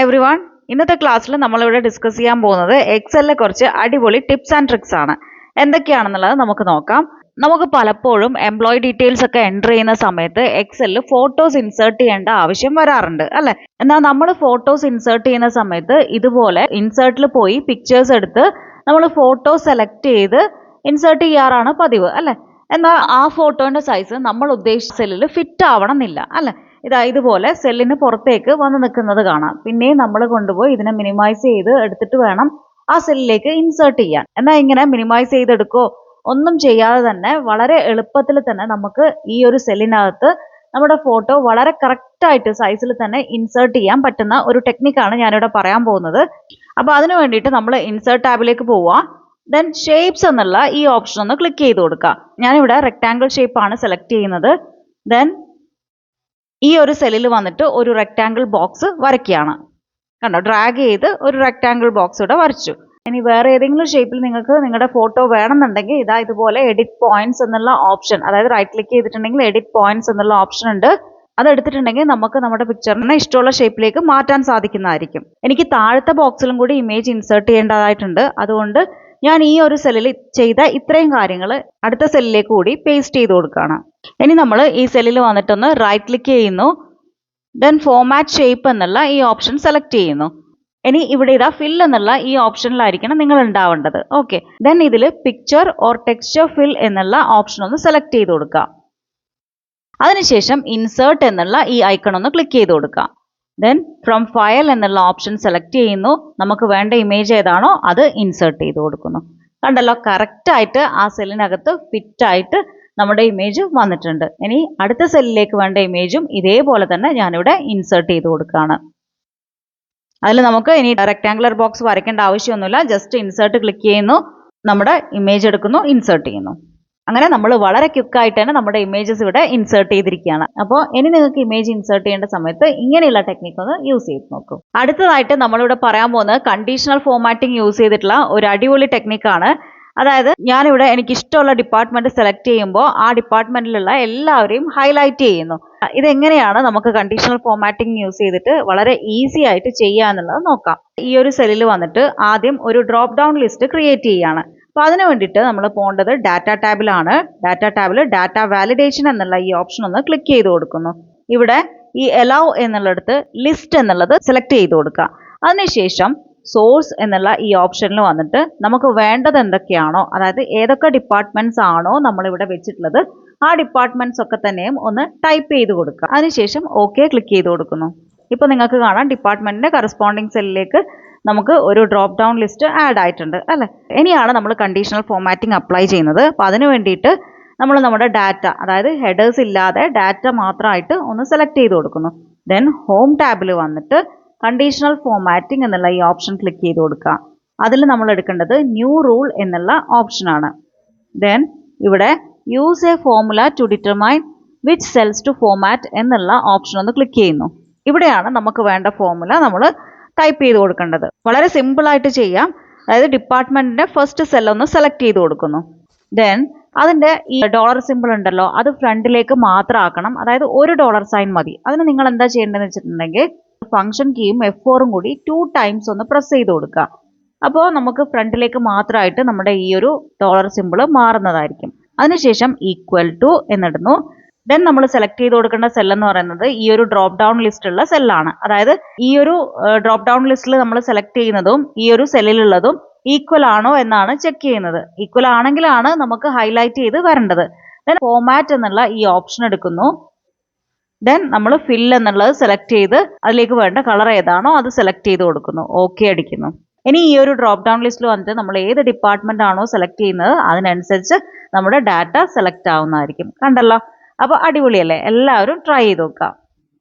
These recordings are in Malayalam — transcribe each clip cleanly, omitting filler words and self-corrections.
Hi every one. ഇന്നത്തെ ക്ലാസ്സിൽ നമ്മളിവിടെ ഡിസ്കസ് ചെയ്യാൻ പോകുന്നത് എക്സലിലെ കുറച്ച് അടിപൊളി ടിപ്സ് ആൻഡ് ട്രിക്സ് ആണ്. എന്തൊക്കെയാണെന്നുള്ളത് നമുക്ക് നോക്കാം. നമുക്ക് പലപ്പോഴും എംപ്ലോയി ഡീറ്റെയിൽസ് ഒക്കെ എൻ്റർ ചെയ്യുന്ന സമയത്ത് എക്സലിൽ ഫോട്ടോസ് ഇൻസേർട്ട് ചെയ്യേണ്ട ആവശ്യം വരാറുണ്ട് അല്ലേ? എന്നാൽ നമ്മൾ ഫോട്ടോസ് ഇൻസേർട്ട് ചെയ്യുന്ന സമയത്ത് ഇതുപോലെ ഇൻസേർട്ടിൽ പോയി പിക്ചേഴ്സ് എടുത്ത് നമ്മൾ ഫോട്ടോ സെലക്ട് ചെയ്ത് ഇൻസേർട്ട് ചെയ്യാറാണ് പതിവ് അല്ലേ? എന്നാൽ ആ ഫോട്ടോൻ്റെ സൈസ് നമ്മൾ ഉദ്ദേശിച്ച സെല്ലിൽ ഫിറ്റ് ആവണം എന്നില്ല അല്ലേ? ഇതുപോലെ സെല്ലിന് പുറത്തേക്ക് വന്ന് നിൽക്കുന്നത് കാണാം. പിന്നെയും നമ്മൾ കൊണ്ടുപോയി ഇതിനെ മിനിമൈസ് ചെയ്ത് എടുത്തിട്ട് വേണം ആ സെല്ലിലേക്ക് ഇൻസേർട്ട് ചെയ്യാൻ. എന്നാൽ ഇങ്ങനെ മിനിമൈസ് ചെയ്തെടുക്കോ ഒന്നും ചെയ്യാതെ തന്നെ വളരെ എളുപ്പത്തിൽ തന്നെ നമുക്ക് ഈ ഒരു സെല്ലിനകത്ത് നമ്മുടെ ഫോട്ടോ വളരെ കറക്റ്റായിട്ട് സൈസിൽ തന്നെ ഇൻസേർട്ട് ചെയ്യാൻ പറ്റുന്ന ഒരു ടെക്നിക്കാണ് ഞാനിവിടെ പറയാൻ പോകുന്നത്. അപ്പോൾ അതിന് വേണ്ടിയിട്ട് നമ്മൾ ഇൻസേർട്ട് ടാബിലേക്ക് പോവാം. ദെൻ ഷേപ്സ് എന്നുള്ള ഈ ഓപ്ഷൻ ഒന്ന് ക്ലിക്ക് ചെയ്ത് കൊടുക്കുക. ഞാനിവിടെ റെക്ടാങ്കിൾ ഷേപ്പാണ് സെലക്ട് ചെയ്യുന്നത്. ദെൻ ഈ ഒരു സെല്ലിൽ വന്നിട്ട് ഒരു റെക്ടാങ്കിൾ ബോക്സ് വരയ്ക്കുകയാണ്. കണ്ടോ, ഡ്രാഗ് ചെയ്ത് ഒരു റെക്ടാങ്കിൾ ബോക്സ് ഇവിടെ വരച്ചു. ഇനി വേറെ ഏതെങ്കിലും ഷേപ്പിൽ നിങ്ങൾക്ക് നിങ്ങളുടെ ഫോട്ടോ വേണമെന്നുണ്ടെങ്കിൽ ഇതുപോലെ എഡിറ്റ് പോയിന്റ്സ് എന്നുള്ള ഓപ്ഷൻ, അതായത് റൈറ്റ് ക്ലിക്ക് ചെയ്തിട്ടുണ്ടെങ്കിൽ എഡിറ്റ് പോയിന്റ്സ് എന്നുള്ള ഓപ്ഷൻ ഉണ്ട്. അതെടുത്തിട്ടുണ്ടെങ്കിൽ നമുക്ക് നമ്മുടെ പിക്ചറിനെ ഇഷ്ടമുള്ള ഷേപ്പിലേക്ക് മാറ്റാൻ സാധിക്കുന്നതായിരിക്കും. എനിക്ക് താഴത്തെ ബോക്സിലും കൂടി ഇമേജ് ഇൻസേർട്ട് ചെയ്യേണ്ടതായിട്ടുണ്ട്. അതുകൊണ്ട് ഞാൻ ഈ ഒരു സെല്ലിൽ ചെയ്ത ഇത്രയും കാര്യങ്ങൾ അടുത്ത സെല്ലിലേക്ക് കൂടി പേസ്റ്റ് ചെയ്ത് കൊടുക്കുകയാണ്. ഇനി നമ്മൾ ഈ സെല്ലിൽ വന്നിട്ടൊന്ന് റൈറ്റ് ക്ലിക്ക് ചെയ്യുന്നു. ദെൻ ഫോർമാറ്റ് ഷേപ്പ് എന്നുള്ള ഈ ഓപ്ഷൻ സെലക്ട് ചെയ്യുന്നു. ഇനി ഇവിടെ ഫിൽ എന്നുള്ള ഈ ഓപ്ഷനിലായിരിക്കണം നിങ്ങൾ ഉണ്ടാവേണ്ടത്. ഓക്കെ, ദെൻ ഇതിൽ പിക്ചർ ഓർ ടെക്സ്ചർ ഫിൽ എന്നുള്ള ഓപ്ഷൻ ഒന്ന് സെലക്ട് ചെയ്ത് കൊടുക്കുക. അതിനുശേഷം ഇൻസേർട്ട് എന്നുള്ള ഈ ഐക്കൺ ഒന്ന് ക്ലിക്ക് ചെയ്ത് കൊടുക്കുക. ദെൻ ഫ്രം ഫയൽ എന്നുള്ള ഓപ്ഷൻ സെലക്ട് ചെയ്യുന്നു. നമുക്ക് വേണ്ട ഇമേജ് ഏതാണോ അത് ഇൻസേർട്ട് ചെയ്ത് കൊടുക്കുന്നു. കണ്ടല്ലോ, കറക്റ്റായിട്ട് ആ സെല്ലിനകത്ത് ഫിറ്റായിട്ട് നമ്മുടെ ഇമേജ് വന്നിട്ടുണ്ട്. ഇനി അടുത്ത സെല്ലിലേക്ക് വേണ്ട ഇമേജും ഇതേപോലെ തന്നെ ഞാനിവിടെ ഇൻസേർട്ട് ചെയ്ത് കൊടുക്കുകയാണ്. അതിൽ നമുക്ക് ഇനി റെക്ടാങ്കുലർ ബോക്സ് വരയ്ക്കേണ്ട ആവശ്യമൊന്നുമില്ല. ജസ്റ്റ് ഇൻസേർട്ട് ക്ലിക്ക് ചെയ്യുന്നു, നമ്മുടെ ഇമേജ് എടുക്കുന്നു, ഇൻസേർട്ട് ചെയ്യുന്നു. അങ്ങനെ നമ്മൾ വളരെ ക്വിക്കായിട്ട് തന്നെ നമ്മുടെ ഇമേജസ് ഇവിടെ ഇൻസേർട്ട് ചെയ്തിരിക്കുകയാണ്. അപ്പോൾ ഇനി നിങ്ങൾക്ക് ഇമേജ് ഇൻസേർട്ട് ചെയ്യേണ്ട സമയത്ത് ഇങ്ങനെയുള്ള ടെക്നിക്ക് ഒന്ന് യൂസ് ചെയ്ത് നോക്കൂ. അടുത്തതായിട്ട് നമ്മളിവിടെ പറയാൻ പോകുന്നത് കണ്ടീഷണൽ ഫോർമാറ്റിംഗ് യൂസ് ചെയ്തിട്ടുള്ള ഒരു അടിപൊളി ടെക്നിക്കാണ്. അതായത് ഞാനിവിടെ എനിക്ക് ഇഷ്ടമുള്ള ഡിപ്പാർട്ട്മെന്റ് സെലക്ട് ചെയ്യുമ്പോൾ ആ ഡിപ്പാർട്ട്മെന്റിലുള്ള എല്ലാവരെയും ഹൈലൈറ്റ് ചെയ്യുന്നു. ഇതെങ്ങനെയാണ് നമുക്ക് കണ്ടീഷണൽ ഫോർമാറ്റിംഗ് യൂസ് ചെയ്തിട്ട് വളരെ ഈസി ആയിട്ട് ചെയ്യുക എന്നുള്ളത് നോക്കാം. ഈ ഒരു സെല്ലിൽ വന്നിട്ട് ആദ്യം ഒരു ഡ്രോപ്പ് ഡൗൺ ലിസ്റ്റ് ക്രിയേറ്റ് ചെയ്യുകയാണ്. അപ്പോൾ അതിന് വേണ്ടിയിട്ട് നമ്മൾ പോകേണ്ടത് ഡാറ്റ ടാബിലാണ്. ഡാറ്റ ടാബിൽ ഡാറ്റ വാലിഡേഷൻ എന്നുള്ള ഈ ഓപ്ഷൻ ഒന്ന് ക്ലിക്ക് ചെയ്ത് കൊടുക്കുന്നു. ഇവിടെ ഈ അലൗ എന്നുള്ളിടത്ത് ലിസ്റ്റ് എന്നുള്ളത് സെലക്ട് ചെയ്ത് കൊടുക്കുക. അതിനുശേഷം സോഴ്സ് എന്നുള്ള ഈ ഓപ്ഷനിൽ വന്നിട്ട് നമുക്ക് വേണ്ടത് എന്തൊക്കെയാണോ, അതായത് ഏതൊക്കെ ഡിപ്പാർട്ട്മെന്റ്സ് ആണോ നമ്മളിവിടെ വെച്ചിട്ടുള്ളത് ആ ഡിപ്പാർട്ട്മെന്റ്സ് ഒക്കെ തന്നെയും ഒന്ന് ടൈപ്പ് ചെയ്ത് കൊടുക്കുക. അതിനുശേഷം ഓക്കെ ക്ലിക്ക് ചെയ്ത് കൊടുക്കുന്നു. ഇപ്പോൾ നിങ്ങൾക്ക് കാണാം ഡിപ്പാർട്ട്മെന്റിന്റെ കറസ്പോണ്ടിങ് സെല്ലിലേക്ക് നമുക്ക് ഒരു ഡ്രോപ്പ് ഡൗൺ ലിസ്റ്റ് ആഡ് ആയിട്ടുണ്ട് അല്ലേ? ഇനിയാണ് നമ്മൾ കണ്ടീഷണൽ ഫോർമാറ്റിംഗ് അപ്ലൈ ചെയ്യുന്നത്. അപ്പോൾ അതിന് വേണ്ടിയിട്ട് നമ്മൾ നമ്മുടെ ഡാറ്റ, അതായത് ഹെഡേഴ്സ് ഇല്ലാതെ ഡാറ്റ മാത്രമായിട്ട് ഒന്ന് സെലക്ട് ചെയ്ത് കൊടുക്കുന്നു. ദെൻ ഹോം ടാബിൽ വന്നിട്ട് കണ്ടീഷണൽ ഫോർമാറ്റിംഗ് എന്നുള്ള ഈ ഓപ്ഷൻ ക്ലിക്ക് ചെയ്ത് കൊടുക്കുക. അതിൽ നമ്മൾ എടുക്കേണ്ടത് ന്യൂ റൂൾ എന്നുള്ള ഓപ്ഷനാണ്. ദെൻ ഇവിടെ use a formula to determine which cells to format എന്നുള്ള ഓപ്ഷൻ ഒന്ന് ക്ലിക്ക് ചെയ്യുന്നു. ഇവിടെയാണ് നമുക്ക് വേണ്ട ഫോർമുല നമ്മൾ ടൈപ്പ് ചെയ്ത് കൊടുക്കേണ്ടത്. വളരെ സിമ്പിളായിട്ട് ചെയ്യാം. അതായത് ഡിപ്പാർട്ട്മെന്റിന്റെ ഫസ്റ്റ് സെൽ ഒന്ന് സെലക്ട് ചെയ്ത് കൊടുക്കുന്നു. ദെൻ അതിൻ്റെ ഈ ഡോളർ സിമ്പിൾ ഉണ്ടല്ലോ, അത് ഫ്രണ്ടിലേക്ക് മാത്രം ആക്കണം. അതായത് ഒരു ഡോളർ സൈൻ മതി. അതിന് നിങ്ങൾ എന്താ ചെയ്യേണ്ടതെന്ന് വെച്ചിട്ടുണ്ടെങ്കിൽ ഫംഗ്ഷൻ കീയും F4 കൂടി 2 ടൈംസ് ഒന്ന് പ്രസ് ചെയ്ത് കൊടുക്കുക. അപ്പോൾ നമുക്ക് ഫ്രണ്ടിലേക്ക് മാത്രമായിട്ട് നമ്മുടെ ഈ ഒരു ഡോളർ സിമ്പിൾ മാറുന്നതായിരിക്കും. അതിനുശേഷം ഈക്വൽ ടു എന്നിടുന്നു. ദെൻ നമ്മൾ സെലക്ട് ചെയ്ത് കൊടുക്കേണ്ട സെല്ലെന്ന് പറയുന്നത് ഈ ഒരു ഡ്രോപ്പ് ഡൗൺ ലിസ്റ്റുള്ള സെല്ലാണ്. അതായത് ഈ ഒരു ഡ്രോപ്പ് ഡൗൺ ലിസ്റ്റിൽ നമ്മൾ സെലക്ട് ചെയ്യുന്നതും ഈ ഒരു സെല്ലിലുള്ളതും ഈക്വൽ ആണോ എന്നാണ് ചെക്ക് ചെയ്യുന്നത്. ഈക്വൽ ആണെങ്കിലാണ് നമുക്ക് ഹൈലൈറ്റ് ചെയ്ത് വരേണ്ടത്. ദെൻ ഫോർമാറ്റ് എന്നുള്ള ഈ ഓപ്ഷൻ എടുക്കുന്നു. ദെൻ നമ്മൾ ഫിൽ എന്നുള്ളത് സെലക്ട് ചെയ്ത് അതിലേക്ക് വേണ്ട കളർ ഏതാണോ അത് സെലക്ട് ചെയ്ത് കൊടുക്കുന്നു. ഓക്കെ അടിക്കുന്നു. ഇനി ഈ ഒരു ഡ്രോപ്പ് ഡൗൺ ലിസ്റ്റിൽ വന്നിട്ട് നമ്മൾ ഏത് ഡിപ്പാർട്ട്മെന്റ് ആണോ സെലക്ട് ചെയ്യുന്നത് അതിനനുസരിച്ച് നമ്മുടെ ഡാറ്റ സെലക്ട് ആവുന്നതായിരിക്കും. കണ്ടല്ലോ, അപ്പോൾ അടിപൊളിയല്ലേ? എല്ലാവരും ട്രൈ ചെയ്ത് നോക്കുക.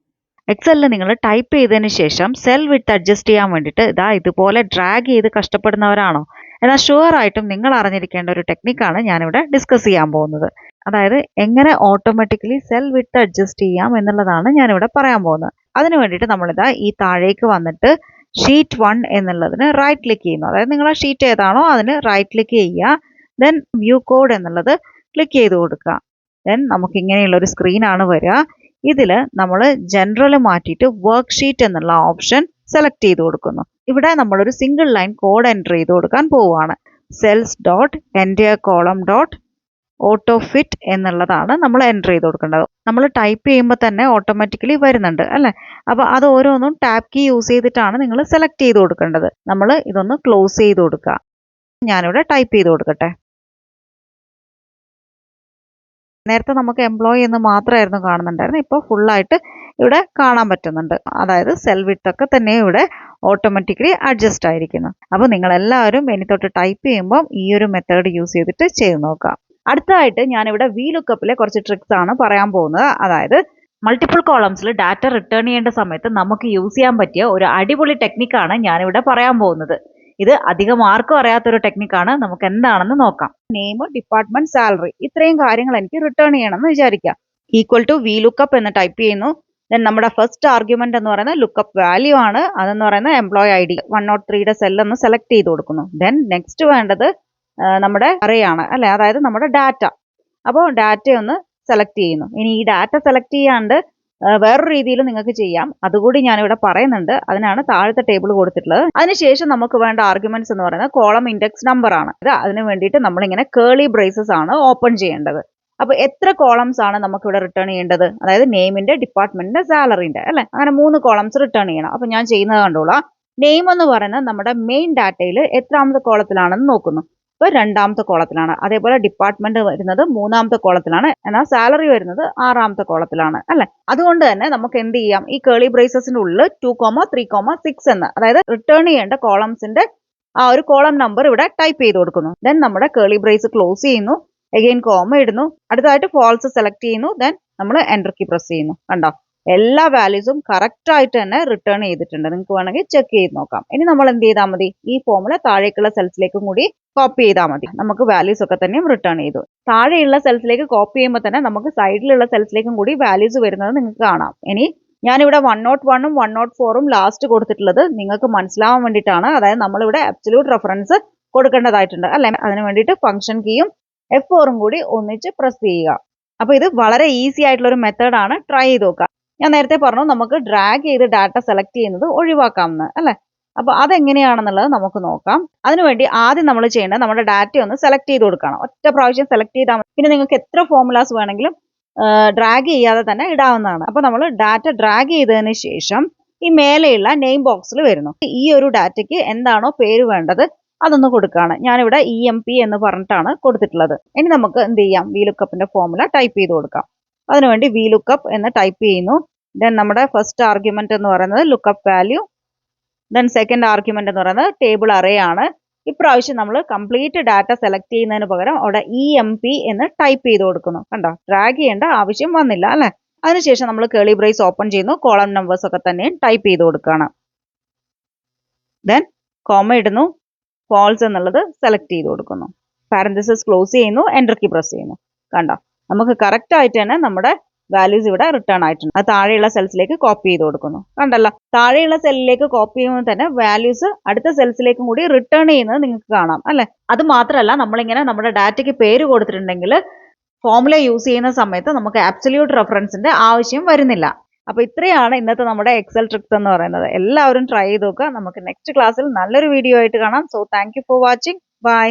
എക്സലിൽ നിങ്ങൾ ടൈപ്പ് ചെയ്തതിന് ശേഷം സെൽ വിഡ്ത്ത് അഡ്ജസ്റ്റ് ചെയ്യാൻ വേണ്ടിയിട്ട് ഇതുപോലെ ഡ്രാഗ് ചെയ്ത് കഷ്ടപ്പെടുന്നവരാണോ? എന്നാൽ ഷുവർ ആയിട്ടും നിങ്ങൾ അറിഞ്ഞിരിക്കേണ്ട ഒരു ടെക്നിക്കാണ് ഞാനിവിടെ ഡിസ്കസ് ചെയ്യാൻ പോകുന്നത്. അതായത് എങ്ങനെ ഓട്ടോമാറ്റിക്കലി സെൽ വിഡ്ത്ത് അഡ്ജസ്റ്റ് ചെയ്യാം എന്നുള്ളതാണ് ഞാനിവിടെ പറയാൻ പോകുന്നത്. അതിന് വേണ്ടിയിട്ട് നമ്മളിതാ ഈ താഴേക്ക് വന്നിട്ട് ഷീറ്റ് 1 എന്നുള്ളതിന് റൈറ്റ് ക്ലിക്ക് ചെയ്യുന്നു. അതായത് നിങ്ങളുടെ ഷീറ്റ് ഏതാണോ അതിന് റൈറ്റ് ക്ലിക്ക് ചെയ്യുക. ദെൻ വ്യൂ കോഡ് എന്നുള്ളത് ക്ലിക്ക് ചെയ്ത് കൊടുക്കുക. ദെൻ നമുക്ക് ഇങ്ങനെയുള്ളൊരു സ്ക്രീനാണ് വരിക. ഇതിൽ നമ്മൾ ജനറൽ മാറ്റിയിട്ട് വർക്ക് ഷീറ്റ് എന്നുള്ള ഓപ്ഷൻ സെലക്ട് ചെയ്ത് കൊടുക്കുന്നു. ഇവിടെ നമ്മളൊരു സിംഗിൾ ലൈൻ കോഡ് എൻ്റർ ചെയ്ത് കൊടുക്കാൻ പോവുകയാണ്. Cells dot entire column dot auto fit എന്നുള്ളതാണ് നമ്മൾ എൻ്റർ ചെയ്ത് കൊടുക്കേണ്ടത്. നമ്മൾ ടൈപ്പ് ചെയ്യുമ്പോൾ തന്നെ ഓട്ടോമാറ്റിക്കലി വരുന്നുണ്ട് അല്ലേ? അപ്പോൾ അത് ഓരോന്നും ടാപ്പ് കീ യൂസ് ചെയ്തിട്ടാണ് നിങ്ങൾ സെലക്ട് ചെയ്ത് കൊടുക്കേണ്ടത്. നമ്മൾ ഇതൊന്ന് ക്ലോസ് ചെയ്ത് കൊടുക്കുക. ഞാനിവിടെ ടൈപ്പ് ചെയ്ത് കൊടുക്കട്ടെ. നേരത്തെ നമുക്ക് എംപ്ലോയി എന്ന് മാത്രമായിരുന്നു കാണുന്നുണ്ടായിരുന്നു. ഇപ്പോൾ ഫുള്ളായിട്ട് ഇവിടെ കാണാൻ പറ്റുന്നുണ്ട്. അതായത് സെൽ വിഡ്ത്ത് ഒക്കെ തന്നെ ഇവിടെ ഓട്ടോമാറ്റിക്കലി അഡ്ജസ്റ്റ് ആയിരിക്കുന്നു. അപ്പോൾ നിങ്ങളെല്ലാവരും ഇനി തൊട്ട് ടൈപ്പ് ചെയ്യുമ്പോൾ ഈ ഒരു മെത്തേഡ് യൂസ് ചെയ്തിട്ട് ചെയ്ത് നോക്കാം. അടുത്തതായിട്ട് ഞാനിവിടെ VLOOKUPലെ കുറച്ച് ട്രിക്സ് ആണ് പറയാൻ പോകുന്നത്. അതായത് മൾട്ടിപ്പിൾ കോളംസിൽ ഡാറ്റ റിട്ടേൺ ചെയ്യേണ്ട സമയത്ത് നമുക്ക് യൂസ് ചെയ്യാൻ പറ്റിയ ഒരു അടിപൊളി ടെക്നിക്കാണ് ഞാനിവിടെ പറയാൻ പോകുന്നത്. ഇത് അധികം ആർക്കും അറിയാത്തൊരു ടെക്നിക്കാണ്. നമുക്ക് എന്താണെന്ന് നോക്കാം. നെയിം, ഡിപ്പാർട്ട്മെന്റ്, സാലറി, ഇത്രയും കാര്യങ്ങൾ എനിക്ക് റിട്ടേൺ ചെയ്യണമെന്ന് വിചാരിക്കാം. ഈക്വൽ ടു VLOOKUP എന്ന് ടൈപ്പ് ചെയ്യുന്നു. ദെൻ നമ്മുടെ ഫസ്റ്റ് ആർഗ്യുമെന്റ് എന്ന് പറയുന്നത് ലുക്കപ്പ് വാല്യൂ ആണ്. അതെന്ന് പറയുന്നത് എംപ്ലോയി ID 103യുടെ സെല്ലൊന്ന് സെലക്ട് ചെയ്ത് കൊടുക്കുന്നു. ദെൻ നെക്സ്റ്റ് വേണ്ടത് നമ്മുടെ അറേ ആണ് അല്ലെ, അതായത് നമ്മുടെ ഡാറ്റ. അപ്പോൾ ഡാറ്റ ഒന്ന് സെലക്ട് ചെയ്യുന്നു. ഇനി ഈ ഡാറ്റ സെലക്ട് ചെയ്യാണ്ട് വേറൊരു രീതിയിൽ നിങ്ങൾക്ക് ചെയ്യാം. അതുകൂടി ഞാനിവിടെ പറയുന്നുണ്ട്. അതിനാണ് താഴത്തെ ടേബിൾ കൊടുത്തിട്ടുള്ളത്. അതിനുശേഷം നമുക്ക് വേണ്ട ആർഗ്യുമെന്റ്സ് എന്ന് പറയുന്നത് കോളം ഇൻഡെക്സ് നമ്പർ ആണ്. അതിന് വേണ്ടിയിട്ട് നമ്മളിങ്ങനെ കേളി ബ്രേസസ് ആണ് ഓപ്പൺ ചെയ്യേണ്ടത്. അപ്പോൾ എത്ര കോളംസ് ആണ് നമുക്ക് ഇവിടെ റിട്ടേൺ ചെയ്യേണ്ടത്? അതായത് നെയിമിന്റെ, ഡിപ്പാർട്ട്മെന്റിന്റെ, സാലറിന്റെ അല്ലെ, അങ്ങനെ 3 കോളംസ് റിട്ടേൺ ചെയ്യണം. അപ്പോൾ ഞാൻ ചെയ്യുന്നത് കണ്ടോളാം. നെയിം എന്ന് പറയുന്നത് നമ്മുടെ മെയിൻ ഡാറ്റയിൽ എത്രാമത്തെ കോളത്തിലാണെന്ന് നോക്കുന്നു. ഇപ്പോൾ 2ാമത്തെ കോളത്തിലാണ്. അതേപോലെ ഡിപ്പാർട്ട്മെന്റ് വരുന്നത് 3ാമത്തെ കോളത്തിലാണ്. എന്നാൽ സാലറി വരുന്നത് 6ാമത്തെ കോളത്തിലാണ് അല്ലെ. അതുകൊണ്ട് തന്നെ നമുക്ക് എന്ത് ചെയ്യാം, ഈ കേളി ബ്രേസസിന്റെ ഉള്ളിൽ 2, 3, 6 എന്ന്, അതായത് റിട്ടേൺ ചെയ്യേണ്ട കോളംസിന്റെ ആ ഒരു കോളം നമ്പർ ഇവിടെ ടൈപ്പ് ചെയ്ത് കൊടുക്കുന്നു. ദെൻ നമ്മുടെ കേളി ബ്രേസ് ക്ലോസ് ചെയ്യുന്നു. അഗെയിൻ കോമ ഇടുന്നു. അടുത്തതായിട്ട് ഫോൾസ് സെലക്ട് ചെയ്യുന്നു. ദെൻ നമ്മൾ എൻ്റർ കീ പ്രസ് ചെയ്യുന്നു. കണ്ടോ, എല്ലാ വാല്യൂസും കറക്റ്റ് ആയിട്ട് തന്നെ റിട്ടേൺ ചെയ്തിട്ടുണ്ട്. നിങ്ങൾക്ക് വേണമെങ്കിൽ ചെക്ക് ചെയ്ത് നോക്കാം. ഇനി നമ്മൾ എന്ത് ചെയ്താൽ മതി, ഈ ഫോമുല താഴേക്കുള്ള സെൽസിലേക്കും കൂടി കോപ്പി ചെയ്താൽ മതി. നമുക്ക് വാല്യൂസ് ഒക്കെ തന്നെയും റിട്ടേൺ ചെയ്തു. താഴെയുള്ള സെൽസിലേക്ക് കോപ്പി ചെയ്യുമ്പോൾ തന്നെ നമുക്ക് സൈഡിലുള്ള സെൽസിലേക്കും കൂടി വാല്യൂസ് വരുന്നത് നിങ്ങൾക്ക് കാണാം. ഇനി ഞാനിവിടെ 101ഉം 104ഉം ലാസ്റ്റ് കൊടുത്തിട്ടുള്ളത് നിങ്ങൾക്ക് മനസ്സിലാവാൻ വേണ്ടിയിട്ടാണ്. അതായത് നമ്മളിവിടെ അബ്സല്യൂട്ട് റെഫറൻസ് കൊടുക്കേണ്ടതായിട്ടുണ്ട് അല്ലെ. അതിന് വേണ്ടിയിട്ട് ഫംഗ്ഷൻ കീയും F4ഉം കൂടി ഒന്നിച്ച് പ്രസ് ചെയ്യുക. അപ്പോൾ ഇത് വളരെ ഈസി ആയിട്ടുള്ള ഒരു മെത്തേഡാണ്. ട്രൈ ചെയ്ത് നോക്കുക. ഞാൻ നേരത്തെ പറഞ്ഞു നമുക്ക് ഡ്രാഗ് ചെയ്ത് ഡാറ്റ സെലക്ട് ചെയ്യുന്നത് ഒഴിവാക്കാമെന്ന് അല്ലേ. അപ്പോൾ അതെങ്ങനെയാണെന്നുള്ളത് നമുക്ക് നോക്കാം. അതിനുവേണ്ടി ആദ്യം നമ്മൾ ചെയ്യേണ്ടത് നമ്മുടെ ഡാറ്റ ഒന്ന് സെലക്ട് ചെയ്ത് കൊടുക്കണം. ഒറ്റ പ്രാവശ്യം സെലക്ട് ചെയ്താൽ മതി. പിന്നെ നിങ്ങൾക്ക് എത്ര ഫോമുലാസ് വേണമെങ്കിലും ഡ്രാഗ് ചെയ്യാതെ തന്നെ ഇടാവുന്നതാണ്. അപ്പോൾ നമ്മൾ ഡാറ്റ ഡ്രാഗ് ചെയ്തതിന് ശേഷം ഈ മേലെയുള്ള നെയിം ബോക്സിൽ വരുന്നു. ഈ ഒരു ഡാറ്റയ്ക്ക് എന്താണോ പേര് വേണ്ടത് അതൊന്ന് കൊടുക്കുകയാണ്. ഞാനിവിടെ EMP എന്ന് പറഞ്ഞിട്ടാണ് കൊടുത്തിട്ടുള്ളത്. ഇനി നമുക്ക് എന്ത് ചെയ്യാം, VLOOKUPന്റെ ഫോമുല ടൈപ്പ് ചെയ്ത് കൊടുക്കാം. അതിനുവേണ്ടി VLOOKUP എന്ന് ടൈപ്പ് ചെയ്യുന്നു. ദെൻ നമ്മുടെ ഫസ്റ്റ് ആർഗ്യുമെന്റ് എന്ന് പറയുന്നത് lookup value. Then second argument എന്ന് പറയുന്നത് ടേബിൾ അറേ ആണ്. ഇപ്രാവശ്യം നമ്മൾ കംപ്ലീറ്റ് ഡാറ്റ സെലക്ട് ചെയ്യുന്നതിന് പകരം അവിടെ EMP എന്ന് ടൈപ്പ് ചെയ്ത് കൊടുക്കുന്നു. കണ്ടോ, ഡ്രാഗ് ചെയ്യേണ്ട ആവശ്യം വന്നില്ല അല്ലെ. അതിനുശേഷം നമ്മൾ കേളി ബ്രേസ് ഓപ്പൺ ചെയ്യുന്നു. കോളം നമ്പേഴ്സ് ഒക്കെ തന്നെയും ടൈപ്പ് ചെയ്ത് കൊടുക്കുകയാണ്. ദെൻ കോമ ഇടുന്നു. ഫോൾസ് എന്നുള്ളത് സെലക്ട് ചെയ്ത് കൊടുക്കുന്നു. പാരന്തസിസ് ക്ലോസ് ചെയ്യുന്നു. എൻ്റർ കീ പ്രസ് ചെയ്യുന്നു. കണ്ടോ, നമുക്ക് കറക്റ്റ് ആയിട്ട് തന്നെ നമ്മുടെ വാല്യൂസ് ഇവിടെ റിട്ടേൺ ആയിട്ടുണ്ട്. അത് താഴെയുള്ള സെൽസിലേക്ക് കോപ്പി ചെയ്ത് കൊടുക്കുന്നു. കണ്ടല്ലോ, താഴെയുള്ള സെല്ലിലേക്ക് കോപ്പി ചെയ്യുമ്പോൾ തന്നെ വാല്യൂസ് അടുത്ത സെൽസിലേക്കും കൂടി റിട്ടേൺ ചെയ്യുന്നത് നിങ്ങൾക്ക് കാണാം അല്ലെ. അത് മാത്രമല്ല, നമ്മളിങ്ങനെ നമ്മുടെ ഡാറ്റയ്ക്ക് പേര് കൊടുത്തിട്ടുണ്ടെങ്കിൽ ഫോമുല യൂസ് ചെയ്യുന്ന സമയത്ത് നമുക്ക് അബ്സല്യൂട്ട് റെഫറൻസിന്റെ ആവശ്യം വരുന്നില്ല. അപ്പോൾ ഇത്രയാണ് ഇന്നത്തെ നമ്മുടെ എക്സൽ ട്രിക്സ് എന്ന് പറയുന്നത്. എല്ലാവരും ട്രൈ ചെയ്ത് നോക്കുക. നമുക്ക് നെക്സ്റ്റ് ക്ലാസ്സിൽ നല്ലൊരു വീഡിയോ ആയിട്ട് കാണാം. So thank you for watching. By.